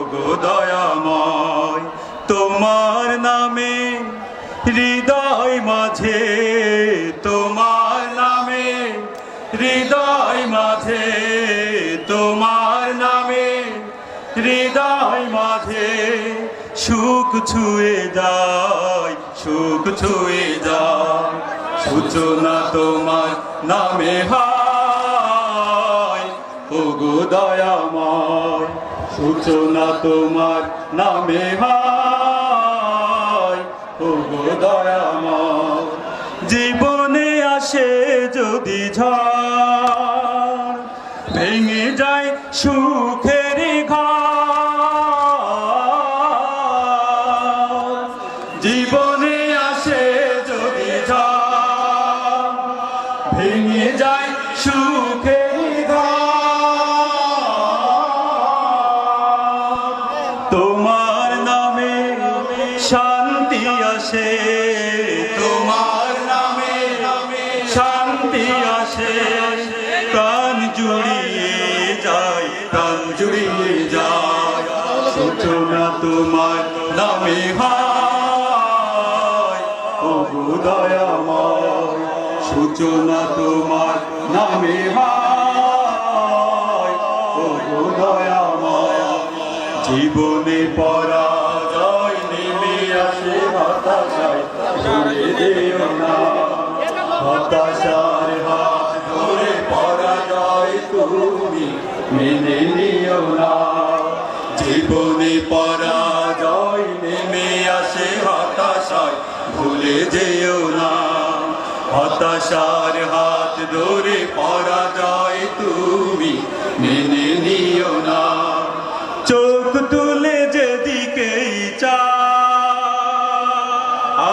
ওগো দয়াময়, তোমার নামে হৃদয় মাঝে, তোমার নামে হৃদয় মাঝে, তোমার নামে হৃদয় মাঝে সুখ ছুঁয়ে যায়, সুখ ছুঁয়ে যায়। সূচনা তোমার নামে হয়, ওগো দয়াময়, সূচনা তোমার নামে হয়, ওগো দয়াময়। জীবনে আসে যদি ঝড়, ভেঙে যায় সুখের ঘর। জীবনে আসে যদি ঝড়, ভেঙে যায় সুখের ঘর। তোমার নামে শান্তি আসে, তোমার নামে শান্তি আসে। প্রাণ জুড়িয়ে যায়, প্রাণ জুড়িয়ে যায়। সূচনা তোমার নামে হয়, ওগো দয়াময়, সূচনা তোমার নামে হয়, ওগো দয়াময়। জীবনে পরাজয় নেমে আসে হতাশায়, ভুলে যেও না। হতাশার হাত ধরে পরাজয় তুমি মেনে নিও না। জীবনে পরাজয় নেমে আসে হতাশায়, ভুলে যেও না। হতাশার হাত ধরে পরাজয় তুমি মেনে নিও না। চোখ তুলে যেদিকেই চাও,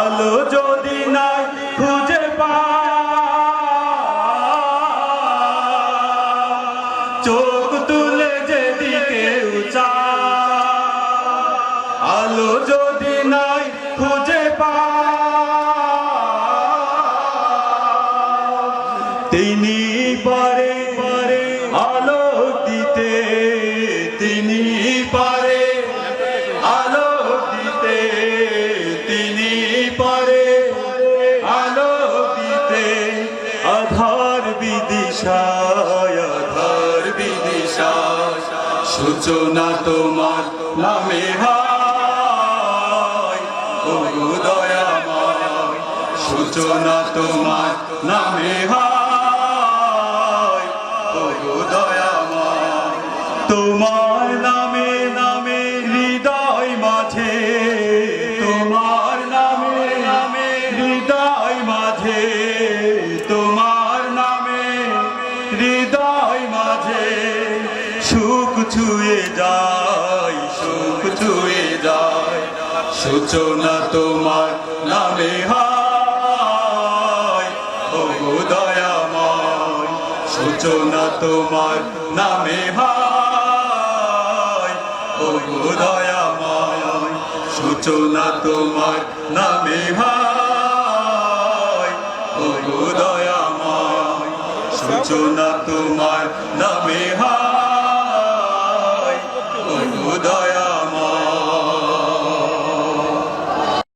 আলো যদি নাই খুঁজে পাও। চোখ তুলে যেদিকেও চাও, আলো যদি নাই খুঁজে পাও। তিনি পারে আলোক দিতে, তিনি পারে আলোক দিতে, তিনি পারে আলোক দিতে। আধার বিদিশায়, আধার বিদিশায়। সূচনা তোমার নামে হয়, ওগো দয়াময়, সূচনা তোমার নামে হয়, ওগো দয়াময়। তোমার নামে নামে হৃদয় মাঝে, তোমার নামে হৃদয় মাঝে, তোমার নামে হৃদয় মাঝে সুখ ছুঁয়ে যায়, সুখ ছুঁয়ে যায়। সূচনা তোমার নামে হয়, ওগো দয়াময়, সূচনা তোমার নামে হয়, ওগো দয়াময়, সূচনা তোমার নামে হয়, ওগো দয়াময়, সূচনা তোমার নামে হয়।